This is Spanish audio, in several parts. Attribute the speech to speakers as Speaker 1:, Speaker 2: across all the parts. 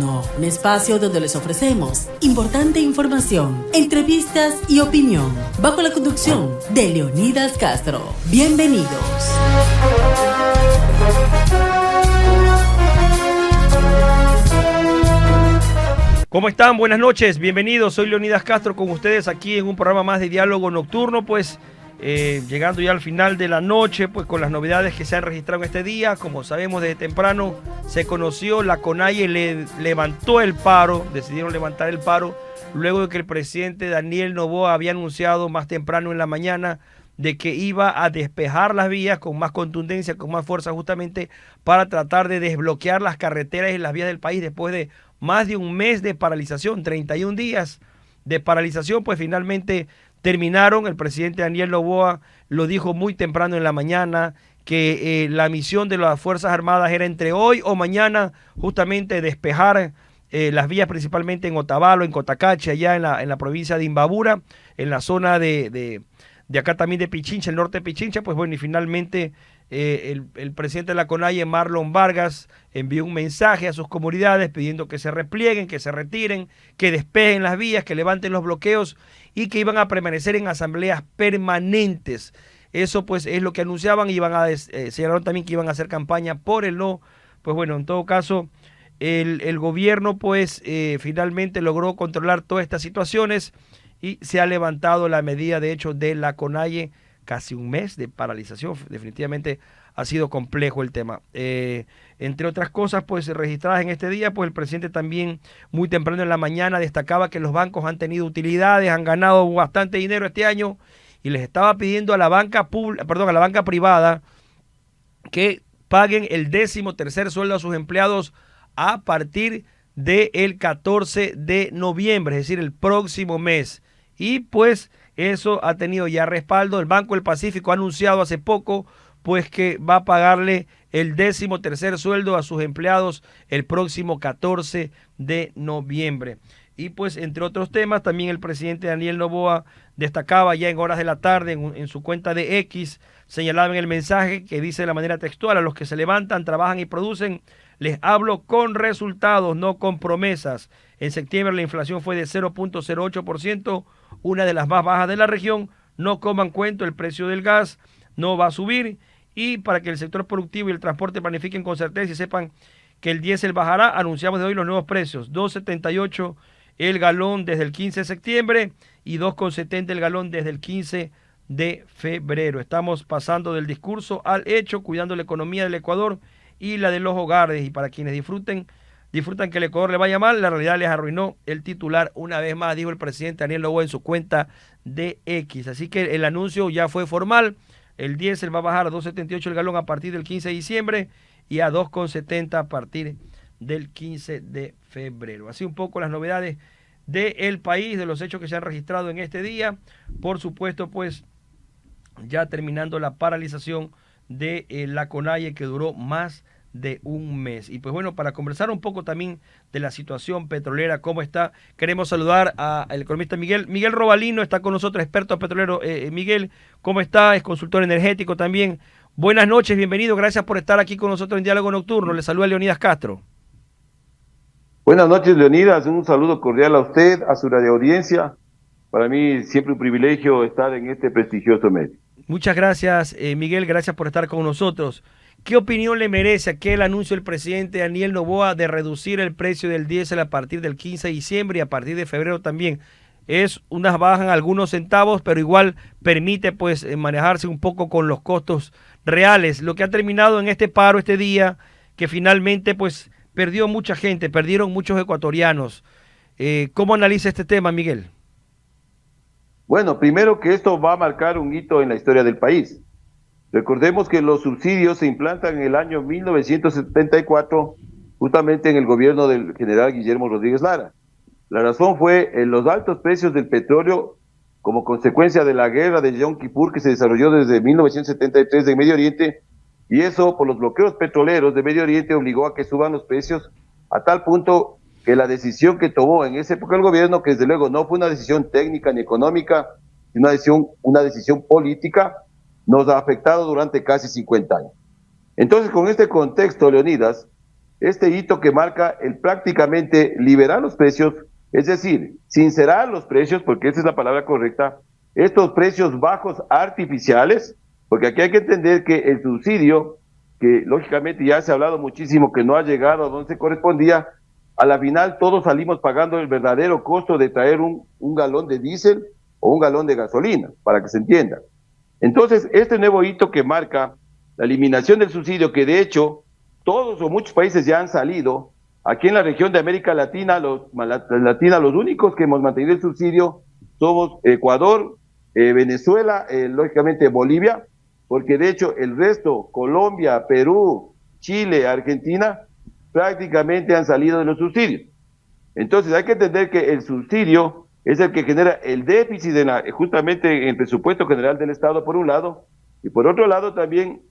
Speaker 1: Nocturno, un espacio donde les ofrecemos importante información, entrevistas y opinión, bajo la conducción de Leonidas Castro. Bienvenidos.
Speaker 2: ¿Cómo están? Buenas noches, bienvenidos. Soy Leonidas Castro con ustedes aquí en un programa más de Diálogo Nocturno, pues llegando ya al final de la noche, pues con las novedades que se han registrado en este día. Como sabemos, desde temprano se conoció, la CONAIE levantó el paro, decidieron levantar el paro, luego de que el presidente Daniel Noboa había anunciado más temprano en la mañana de que iba a despejar las vías con más contundencia, con más fuerza, justamente para tratar de desbloquear las carreteras y las vías del país después de más de un mes de paralización, 31 días de paralización, pues finalmente terminaron. El presidente Daniel Noboa lo dijo muy temprano en la mañana, que la misión de las Fuerzas Armadas era entre hoy o mañana justamente despejar las vías, principalmente en Otavalo, en Cotacachi, allá en la provincia de Imbabura, en la zona de acá también de Pichincha, el norte de Pichincha. Pues bueno, y finalmente el presidente de la CONAIE, Marlon Vargas, envió un mensaje a sus comunidades pidiendo que se replieguen, que se retiren, que despejen las vías, que levanten los bloqueos y que iban a permanecer en asambleas permanentes. Eso pues es lo que anunciaban, y señalaron también que iban a hacer campaña por el no. Pues bueno, en todo caso, el gobierno pues finalmente logró controlar todas estas situaciones y se ha levantado la medida, de hecho, de la CONAIE. Casi un mes de paralización, definitivamente ha sido complejo el tema. Entre otras cosas, pues registradas en este día, pues el presidente también muy temprano en la mañana destacaba que los bancos han tenido utilidades, han ganado bastante dinero este año, y les estaba pidiendo a la banca a la banca privada que paguen el 13º sueldo a sus empleados a partir del 14 de noviembre, es decir, el próximo mes. Y pues eso ha tenido ya respaldo. El Banco del Pacífico ha anunciado hace poco pues que va a pagarle el 13º sueldo a sus empleados el próximo 14 de noviembre. Y pues entre otros temas, también el presidente Daniel Noboa destacaba ya en horas de la tarde en su cuenta de X, señalaba en el mensaje que dice de la manera textual: a los que se levantan, trabajan y producen, les hablo con resultados, no con promesas. En septiembre la inflación fue de 0.08%, una de las más bajas de la región. No coman cuento, el precio del gas no va a subir. Y para que el sector productivo y el transporte planifiquen con certeza y sepan que el diésel bajará, anunciamos de hoy los nuevos precios: 2.78 el galón desde el 15 de septiembre y 2.70 el galón desde el 15 de febrero. Estamos pasando del discurso al hecho, cuidando la economía del Ecuador y la de los hogares. Y para quienes disfrutan que el Ecuador le vaya mal, la realidad les arruinó el titular una vez más, dijo el presidente Daniel Noboa en su cuenta de X. Así que el anuncio ya fue formal. El diésel va a bajar a 2.78 el galón a partir del 15 de diciembre y a 2.70 a partir del 15 de febrero. Así un poco las novedades del país, de los hechos que se han registrado en este día. Por supuesto, pues ya terminando la paralización de la CONAIE, que duró más de un mes. Y pues bueno, para conversar un poco también de la situación petrolera, cómo está, queremos saludar al economista Miguel Robalino, está con nosotros, experto petrolero. Miguel, ¿cómo está? Es consultor energético también. Buenas noches, bienvenido, gracias por estar aquí con nosotros en Diálogo Nocturno. Le saluda Leonidas Castro.
Speaker 3: Buenas noches, Leonidas, un saludo cordial a usted, a su radioaudiencia. Para mí siempre un privilegio estar en este prestigioso medio. Muchas gracias,
Speaker 2: Miguel, gracias por estar con nosotros. ¿Qué opinión le merece aquel anuncio del presidente Daniel Noboa de reducir el precio del diésel a partir del 15 de diciembre y a partir de febrero también? Es unas bajan algunos centavos, pero igual permite pues manejarse un poco con los costos reales. Lo que ha terminado en este paro este día, que finalmente pues perdió mucha gente, perdieron muchos ecuatorianos. ¿Cómo analiza este tema, Miguel?
Speaker 3: Bueno, primero que esto va a marcar un hito en la historia del país. Recordemos que los subsidios se implantan en el año 1974, justamente en el gobierno del general Guillermo Rodríguez Lara. La razón fue los altos precios del petróleo como consecuencia de la guerra de Yom Kippur que se desarrolló desde 1973 en Medio Oriente, y eso por los bloqueos petroleros de Medio Oriente obligó a que suban los precios a tal punto que la decisión que tomó en esa época el gobierno, que desde luego no fue una decisión técnica ni económica, sino una decisión política, nos ha afectado durante casi 50 años. Entonces, con este contexto, Leonidas, este hito que marca el prácticamente liberar los precios, es decir, sincerar los precios, porque esa es la palabra correcta, estos precios bajos artificiales, porque aquí hay que entender que el subsidio, que lógicamente ya se ha hablado muchísimo que no ha llegado a donde se correspondía, a la final todos salimos pagando el verdadero costo de traer un galón de diésel o un galón de gasolina, para que se entienda. Entonces, este nuevo hito que marca la eliminación del subsidio, que de hecho todos o muchos países ya han salido, aquí en la región de América Latina, los únicos que hemos mantenido el subsidio somos Ecuador, Venezuela, lógicamente Bolivia, porque de hecho el resto, Colombia, Perú, Chile, Argentina, prácticamente han salido de los subsidios. Entonces hay que entender que el subsidio es el que genera el déficit justamente en el presupuesto general del Estado por un lado, y por otro lado también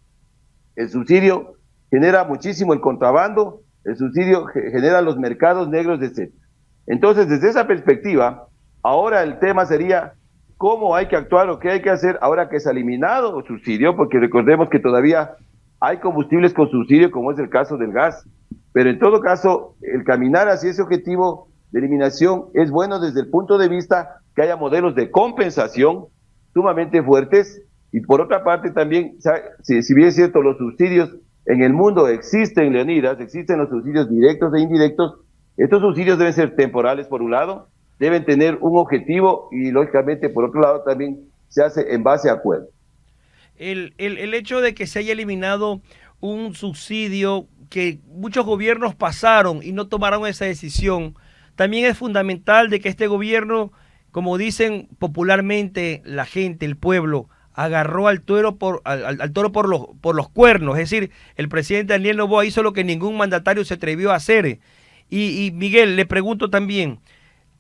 Speaker 3: el subsidio genera muchísimo el contrabando, el subsidio genera los mercados negros, etc. Entonces, desde esa perspectiva, ahora el tema sería cómo hay que actuar o qué hay que hacer ahora que se ha eliminado el subsidio, porque recordemos que todavía hay combustibles con subsidio, como es el caso del gas. Pero en todo caso, el caminar hacia ese objetivo de eliminación es bueno desde el punto de vista que haya modelos de compensación sumamente fuertes, y por otra parte también, si bien es cierto, los subsidios en el mundo existen, Leonidas, existen los subsidios directos e indirectos. Estos subsidios deben ser temporales por un lado, deben tener un objetivo y lógicamente por otro lado también se hace en base a acuerdos.
Speaker 2: El hecho de que se haya eliminado un subsidio que muchos gobiernos pasaron y no tomaron esa decisión, también es fundamental de que este gobierno, como dicen popularmente la gente, el pueblo, agarró al toro por los cuernos. Es decir, el presidente Daniel Noboa hizo lo que ningún mandatario se atrevió a hacer. Y Miguel, le pregunto también,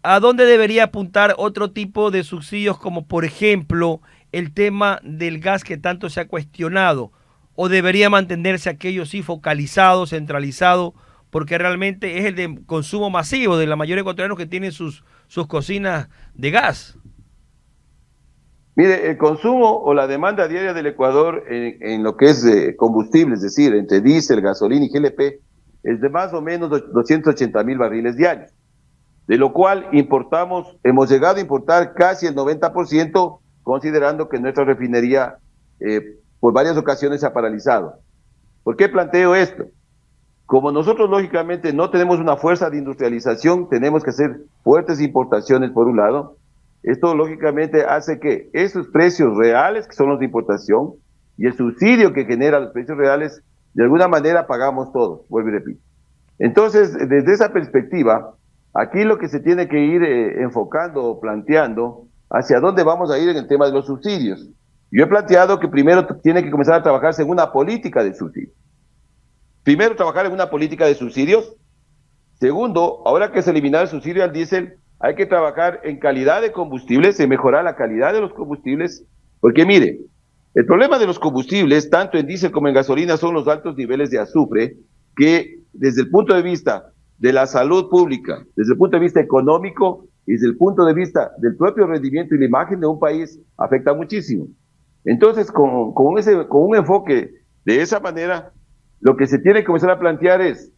Speaker 2: ¿a dónde debería apuntar otro tipo de subsidios, como por ejemplo el tema del gas que tanto se ha cuestionado? ¿O debería mantenerse aquello sí focalizado, centralizado, porque realmente es el de consumo masivo de la mayoría de ecuatorianos que tienen sus cocinas de gas?
Speaker 3: Mire, el consumo o la demanda diaria del Ecuador en lo que es combustible, es decir, entre diésel, gasolina y GLP, es de más o menos 280,000 barriles diarios, de lo cual hemos llegado a importar casi el 90%, considerando que nuestra refinería por varias ocasiones se ha paralizado. ¿Por qué planteo esto? Como nosotros lógicamente no tenemos una fuerza de industrialización, tenemos que hacer fuertes importaciones por un lado. Esto lógicamente hace que esos precios reales, que son los de importación, y el subsidio que genera los precios reales, de alguna manera pagamos todos, vuelvo y repito. Entonces, desde esa perspectiva, aquí lo que se tiene que ir enfocando o planteando, hacia dónde vamos a ir en el tema de los subsidios. Yo he planteado que primero tiene que comenzar a trabajarse en una política de subsidios. Primero, trabajar en una política de subsidios. Segundo, ahora que se elimina el subsidio al diésel, hay que trabajar en calidad de combustibles, en mejorar la calidad de los combustibles, porque mire, el problema de los combustibles, tanto en diésel como en gasolina, son los altos niveles de azufre, que desde el punto de vista de la salud pública, desde el punto de vista económico y desde el punto de vista del propio rendimiento y la imagen de un país, afecta muchísimo. Entonces, con un enfoque de esa manera, lo que se tiene que comenzar a plantear es,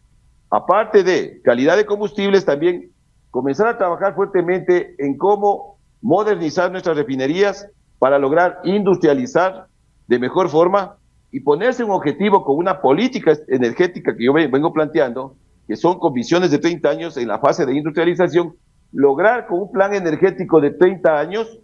Speaker 3: aparte de calidad de combustibles, también comenzar a trabajar fuertemente en cómo modernizar nuestras refinerías para lograr industrializar de mejor forma y ponerse un objetivo con una política energética que yo vengo planteando, que son con visiones de 30 años en la fase de industrialización, lograr con un plan energético de 30 años,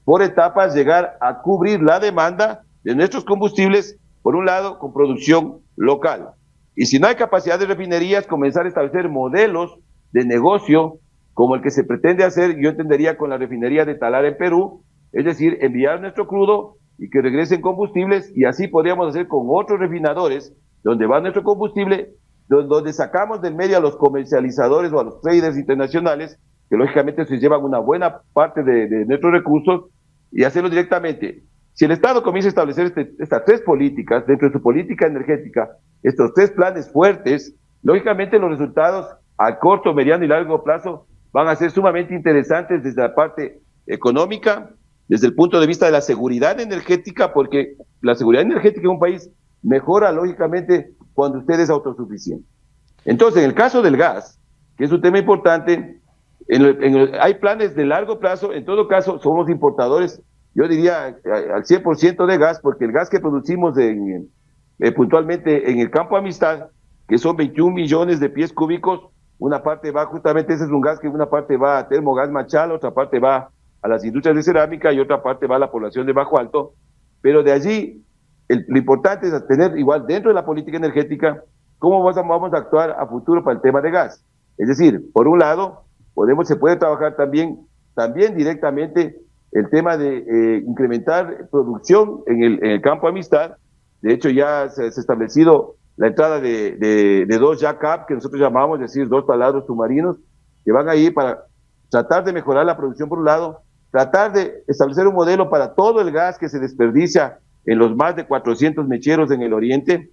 Speaker 3: por etapas, llegar a cubrir la demanda de nuestros combustibles, por un lado, con producción local. Y si no hay capacidad de refinerías, comenzar a establecer modelos de negocio como el que se pretende hacer, yo entendería, con la refinería de Talara en Perú, es decir, enviar nuestro crudo y que regresen combustibles, y así podríamos hacer con otros refinadores, donde va nuestro combustible, donde sacamos del medio a los comercializadores o a los traders internacionales, que lógicamente se llevan una buena parte de nuestros recursos, y hacerlo directamente. Si el Estado comienza a establecer estas tres políticas, dentro de su política energética, estos tres planes fuertes, lógicamente los resultados a corto, mediano y largo plazo van a ser sumamente interesantes desde la parte económica, desde el punto de vista de la seguridad energética, porque la seguridad energética en un país mejora lógicamente cuando usted es autosuficiente. Entonces, en el caso del gas, que es un tema importante, hay planes de largo plazo. En todo caso, somos importadores, yo diría, al 100% de gas, porque el gas que producimos puntualmente en el Campo Amistad, que son 21 millones de pies cúbicos, una parte va justamente, ese es un gas que una parte va a Termogas Machala, otra parte va a las industrias de cerámica y otra parte va a la población de Bajo Alto, pero de allí lo importante es tener igual dentro de la política energética cómo vamos a actuar a futuro para el tema de gas. Es decir, por un lado, se puede trabajar también directamente el tema de incrementar producción en el Campo Amistad. De hecho, ya se ha establecido la entrada de dos jack-up, que nosotros llamamos, es decir, dos taladros submarinos, que van a ir para tratar de mejorar la producción por un lado, tratar de establecer un modelo para todo el gas que se desperdicia en los más de 400 mecheros en el oriente,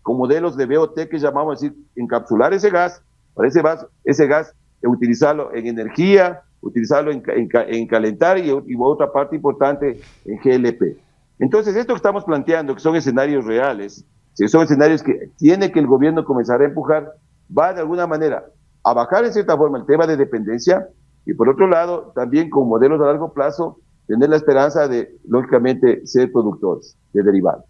Speaker 3: con modelos de BOT que llamamos, es decir, encapsular ese gas, para ese gas utilizarlo en energía, utilizarlo en calentar y otra parte importante en GLP. Entonces, esto que estamos planteando, que son escenarios reales, si son escenarios que tiene que el gobierno comenzar a empujar, va de alguna manera a bajar en cierta forma el tema de dependencia y por otro lado, también con modelos a largo plazo, tener la esperanza de, lógicamente, ser productores de derivados.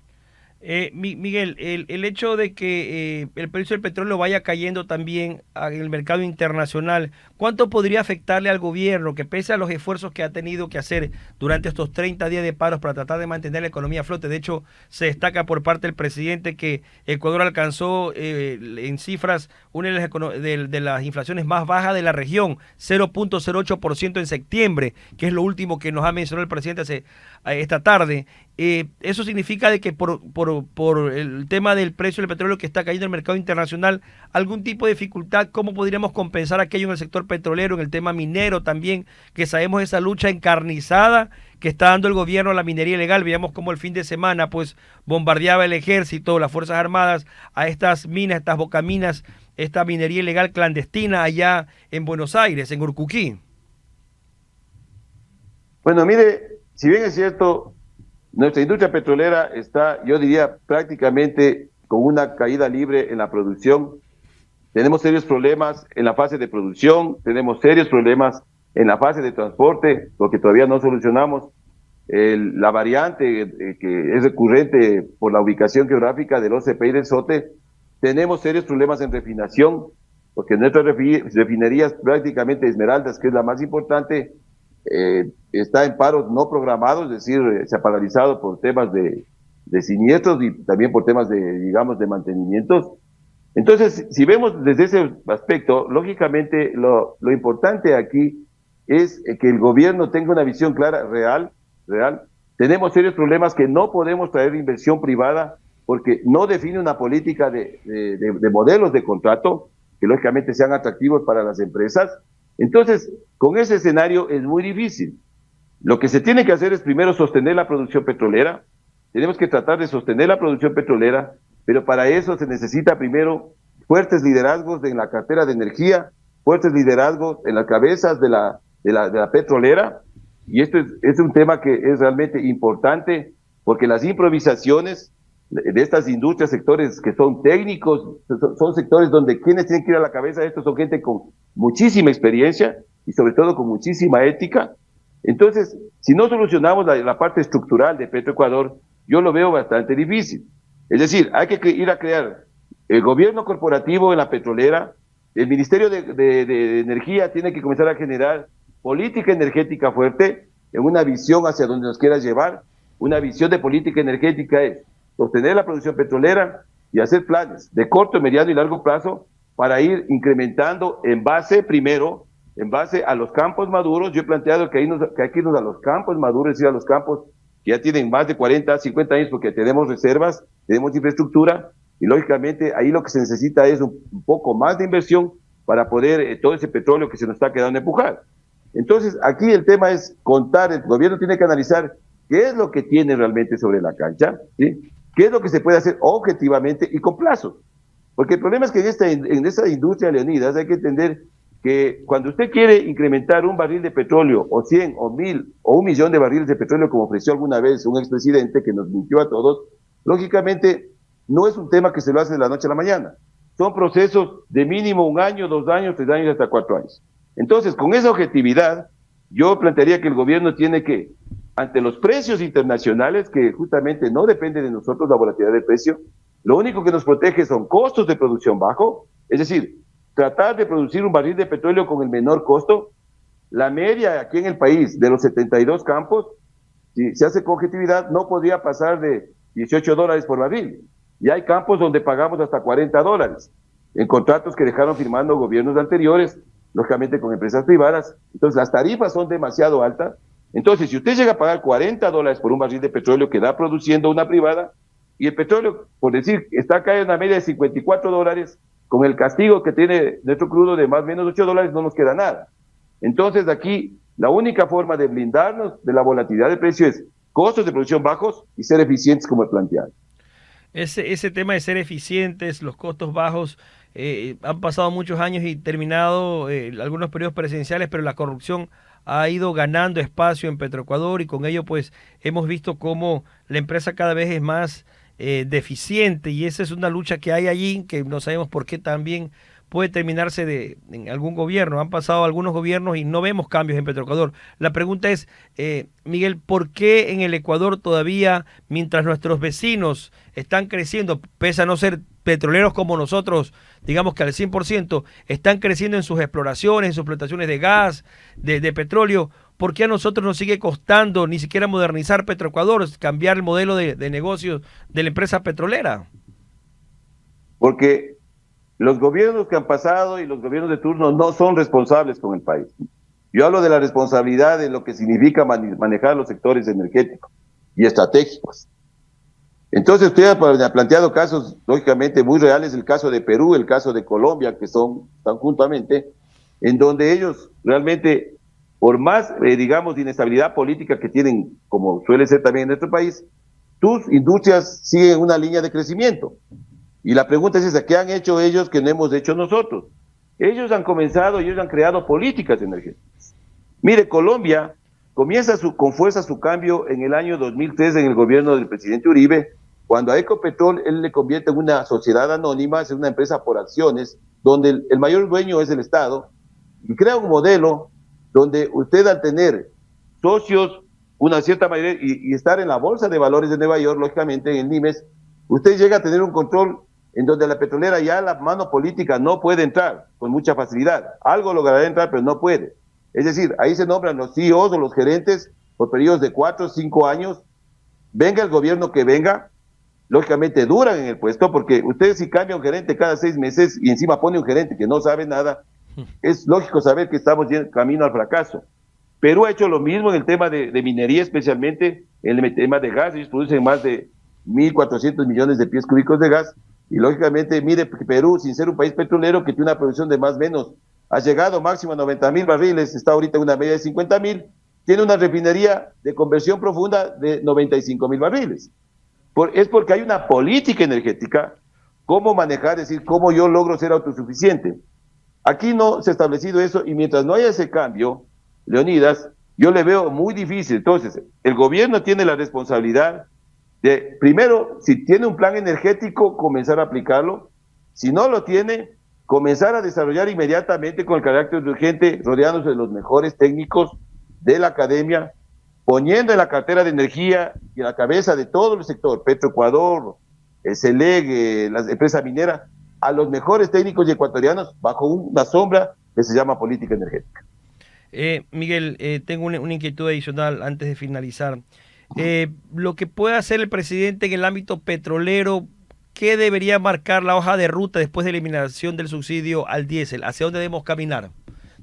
Speaker 2: Miguel, el hecho de que el precio del petróleo vaya cayendo también en el mercado internacional, ¿cuánto podría afectarle al gobierno que pese a los esfuerzos que ha tenido que hacer durante estos 30 días de paros para tratar de mantener la economía a flote? De hecho, se destaca por parte del presidente que Ecuador alcanzó en cifras una de las inflaciones más bajas de la región, 0.08% en septiembre, que es lo último que nos ha mencionado el presidente esta tarde. Eso significa de que por el tema del precio del petróleo que está cayendo en el mercado internacional, algún tipo de dificultad, ¿cómo podríamos compensar aquello en el sector petrolero, en el tema minero también, que sabemos esa lucha encarnizada que está dando el gobierno a la minería ilegal? Veíamos cómo el fin de semana pues bombardeaba el ejército, las Fuerzas Armadas a estas minas, estas bocaminas, esta minería ilegal clandestina allá en Buenos Aires, en Urcuquí.
Speaker 3: Bueno, mire, si bien es cierto, nuestra industria petrolera está, yo diría, prácticamente con una caída libre en la producción. Tenemos serios problemas en la fase de producción, tenemos serios problemas en la fase de transporte, porque todavía no solucionamos la variante que es recurrente por la ubicación geográfica del OCP y del SOTE. Tenemos serios problemas en refinación, porque nuestras refinerías, prácticamente Esmeraldas, que es la más importante, está en paros no programados, es decir, se ha paralizado por temas de siniestros y también por temas digamos, de mantenimientos. Entonces, si vemos desde ese aspecto, lógicamente lo importante aquí es que el gobierno tenga una visión clara, real. Tenemos serios problemas que no podemos traer inversión privada porque no define una política de modelos de contrato que lógicamente sean atractivos para las empresas. Entonces, con ese escenario es muy difícil. Lo que se tiene que hacer es primero sostener la producción petrolera. Tenemos que tratar de sostener la producción petrolera, pero para eso se necesita primero fuertes liderazgos en la cartera de energía, fuertes liderazgos en las cabezas de la petrolera, y esto es un tema que es realmente importante, porque las improvisaciones de estas industrias, sectores que son técnicos, son sectores donde quienes tienen que ir a la cabeza de esto son gente con muchísima experiencia y sobre todo con muchísima ética. Entonces, si no solucionamos la parte estructural de Petroecuador, yo lo veo bastante difícil. Es decir, hay que ir a crear el gobierno corporativo en la petrolera, el Ministerio de Energía tiene que comenzar a generar política energética fuerte, en una visión hacia donde nos quiera llevar. Una visión de política energética es sostener la producción petrolera y hacer planes de corto, mediano y largo plazo para ir incrementando en base a los campos maduros. Yo he planteado que hay que irnos a los campos maduros, es decir, a los campos que ya tienen más de 40, 50 años porque tenemos reservas, tenemos infraestructura y lógicamente ahí lo que se necesita es un poco más de inversión para poder todo ese petróleo que se nos está quedando empujar. Entonces aquí el tema es contar, el gobierno tiene que analizar qué es lo que tiene realmente sobre la cancha, ¿sí? ¿Qué es lo que se puede hacer objetivamente y con plazos? Porque el problema es que en esta industria, Leonidas, hay que entender que cuando usted quiere incrementar un barril de petróleo, o 100, o 1000, o 1.000.000 de barriles de petróleo, como ofreció alguna vez un expresidente que nos mintió a todos, lógicamente no es un tema que se lo hace de la noche a la mañana. son procesos de mínimo 1 año, 2 años, 3 años, hasta 4 años. Entonces, con esa objetividad, yo plantearía que el gobierno tiene que, ante los precios internacionales, que justamente no depende de nosotros la volatilidad del precio, lo único que nos protege son costos de producción bajo, es decir, tratar de producir un barril de petróleo con el menor costo. La media aquí en el país de los 72 campos, si se hace con objetividad, no podría pasar de $18 por barril. Y hay campos donde pagamos hasta $40 en contratos que dejaron firmando gobiernos anteriores, lógicamente con empresas privadas. Entonces las tarifas son demasiado altas. Entonces, si usted llega a pagar $40 por un barril de petróleo que da produciendo una privada, y el petróleo, por decir, está acá en una media de $54, con el castigo que tiene nuestro crudo de más o menos $8, no nos queda nada. Entonces, aquí, la única forma de blindarnos de la volatilidad del precio es costos de producción bajos y ser eficientes como he planteado.
Speaker 2: Ese tema de ser eficientes, los costos bajos, han pasado muchos años y terminado algunos periodos presidenciales, pero la corrupción ha ido ganando espacio en Petroecuador y con ello pues hemos visto cómo la empresa cada vez es más deficiente, y esa es una lucha que hay allí que no sabemos por qué también puede terminarse en algún gobierno. Han pasado algunos gobiernos y no vemos cambios en Petroecuador. La pregunta es, Miguel, ¿por qué en el Ecuador todavía, mientras nuestros vecinos están creciendo, pese a no ser petroleros como nosotros, digamos que al 100%, están creciendo en sus exploraciones, en sus explotaciones de gas, de petróleo? ¿Por qué a nosotros nos sigue costando ni siquiera modernizar Petroecuador, cambiar el modelo de negocios de la empresa petrolera?
Speaker 3: Porque los gobiernos que han pasado y los gobiernos de turno no son responsables con el país. Yo hablo de la responsabilidad de lo que significa manejar los sectores energéticos y estratégicos. Entonces usted ha planteado casos, lógicamente, muy reales, el caso de Perú, el caso de Colombia, que están juntamente, en donde ellos realmente, por más, digamos, inestabilidad política que tienen, como suele ser también en nuestro país, tus industrias siguen una línea de crecimiento. Y la pregunta es esa, ¿qué han hecho ellos que no hemos hecho nosotros? Ellos han comenzado, ellos han creado políticas energéticas. Mire, Colombia comienza con fuerza su cambio en el año 2003 en el gobierno del presidente Uribe, cuando a Ecopetrol él le convierte en una sociedad anónima, es una empresa por acciones, donde el mayor dueño es el Estado, y crea un modelo donde usted, al tener socios, una cierta mayoría, y estar en la Bolsa de Valores de Nueva York, lógicamente en el NIMES, usted llega a tener un control en donde la petrolera ya la mano política no puede entrar con mucha facilidad. Algo logrará entrar, pero no puede. Es decir, ahí se nombran los CEOs o los gerentes por periodos de 4 o 5 años. Venga el gobierno que venga, lógicamente duran en el puesto, porque usted si cambia un gerente cada 6 meses y encima pone un gerente que no sabe nada, es lógico saber que estamos camino al fracaso. Perú ha hecho lo mismo en el tema de minería, especialmente en el tema de gas. Ellos producen más de 1.400 millones de pies cúbicos de gas. Y lógicamente, mire, Perú, sin ser un país petrolero que tiene una producción de más o menos, ha llegado máximo a 90.000 barriles, está ahorita en una media de 50.000, tiene una refinería de conversión profunda de 95.000 barriles. Es porque hay una política energética, cómo manejar, es decir, cómo yo logro ser autosuficiente. Aquí no se ha establecido eso, y mientras no haya ese cambio, Leonidas, yo le veo muy difícil. Entonces, el gobierno tiene la responsabilidad de, primero, si tiene un plan energético, comenzar a aplicarlo. Si no lo tiene, comenzar a desarrollar inmediatamente con el carácter urgente, rodeándose de los mejores técnicos de la academia, poniendo en la cartera de energía y en la cabeza de todo el sector, Petroecuador, el CELEG, la empresa minera, a los mejores técnicos y ecuatorianos bajo una sombra que se llama política energética.
Speaker 2: Miguel, tengo una inquietud adicional antes de finalizar. Lo que puede hacer el presidente en el ámbito petrolero, ¿qué debería marcar la hoja de ruta después de la eliminación del subsidio al diésel? ¿Hacia dónde debemos caminar?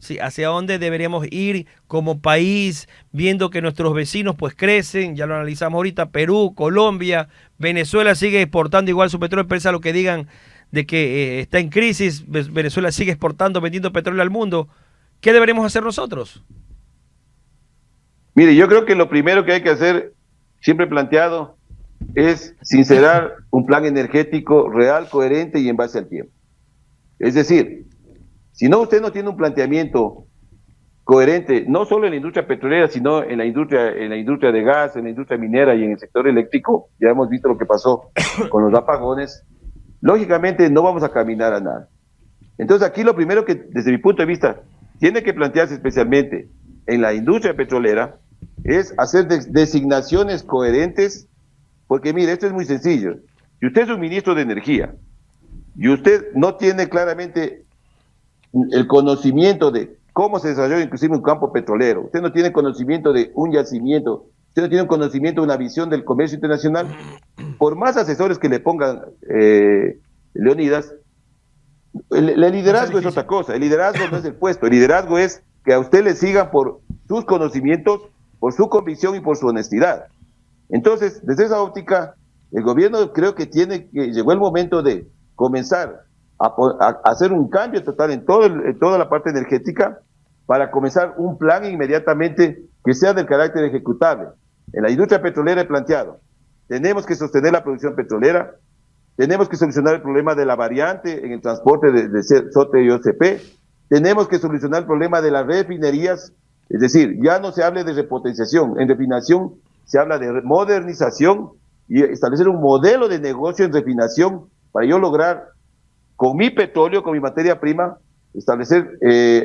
Speaker 2: Sí, ¿hacia dónde deberíamos ir como país, viendo que nuestros vecinos pues crecen? Ya lo analizamos ahorita, Perú, Colombia, Venezuela sigue exportando igual su petróleo, pese a lo que digan de que está en crisis. Venezuela sigue exportando, vendiendo petróleo al mundo. ¿Qué deberemos hacer nosotros?
Speaker 3: Mire, yo creo que lo primero que hay que hacer, siempre planteado, es sincerar un plan energético real, coherente y en base al tiempo. Es decir, si no, usted no tiene un planteamiento coherente, no solo en la industria petrolera, sino en la industria de gas, en la industria minera y en el sector eléctrico, ya hemos visto lo que pasó con los apagones, lógicamente no vamos a caminar a nada. Entonces aquí lo primero que, desde mi punto de vista, tiene que plantearse especialmente en la industria petrolera es hacer designaciones coherentes, porque mire, esto es muy sencillo. Si usted es un ministro de energía y usted no tiene claramente el conocimiento de cómo se desarrolla inclusive un campo petrolero, usted no tiene conocimiento de un yacimiento, usted no tiene un conocimiento de una visión del comercio internacional, por más asesores que le pongan, Leonidas, el liderazgo es otra cosa. El liderazgo no es el puesto, el liderazgo es que a usted le sigan por sus conocimientos, por su convicción y por su honestidad. Entonces, desde esa óptica, el gobierno creo que llegó el momento de comenzar a hacer un cambio total en toda la parte energética, para comenzar un plan inmediatamente que sea del carácter ejecutable. En la industria petrolera he planteado, tenemos que sostener la producción petrolera, tenemos que solucionar el problema de la variante en el transporte de SOTE y OCP, tenemos que solucionar el problema de las refinerías, es decir, ya no se hable de repotenciación, en refinación se habla de modernización y establecer un modelo de negocio en refinación para yo lograr con mi petróleo, con mi materia prima, establecer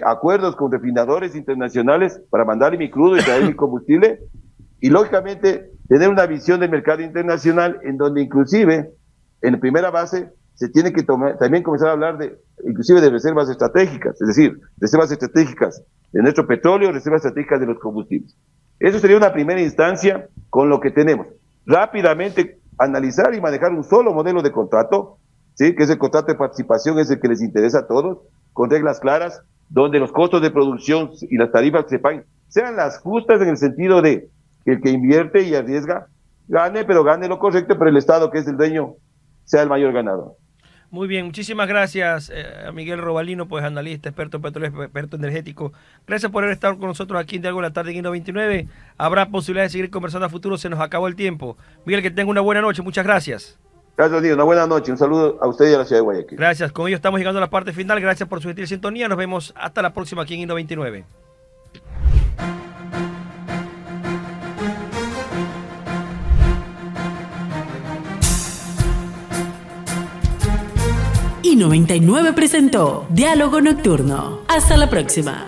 Speaker 3: acuerdos con refinadores internacionales para mandarle mi crudo y traer mi combustible, y lógicamente tener una visión del mercado internacional en donde inclusive en primera base se tiene que también comenzar a hablar inclusive de reservas estratégicas, es decir, reservas estratégicas de nuestro petróleo, reservas estratégicas de los combustibles. Eso sería una primera instancia con lo que tenemos. Rápidamente analizar y manejar un solo modelo de contrato, ¿sí? Que es el contrato de participación, es el que les interesa a todos, con reglas claras, donde los costos de producción y las tarifas que se paguen sean las justas, en el sentido de que el que invierte y arriesga gane, pero gane lo correcto, pero el Estado, que es el dueño, sea el mayor ganador.
Speaker 2: Muy bien, muchísimas gracias a Miguel Robalino, pues analista, experto en petróleo, experto energético. Gracias por haber estado con nosotros aquí en Diálogo en la Tarde en Hilo 29. Habrá posibilidad de seguir conversando a futuro, se nos acabó el tiempo. Miguel, que tenga una buena noche, muchas gracias.
Speaker 3: Gracias, Diego, una buena noche, un saludo a usted y a la ciudad de Guayaquil.
Speaker 2: Gracias, con ello estamos llegando a la parte final, gracias por su gentil sintonía, nos vemos hasta la próxima aquí en Hilo 29.
Speaker 1: Y 99 presentó Diálogo Nocturno. Hasta la próxima.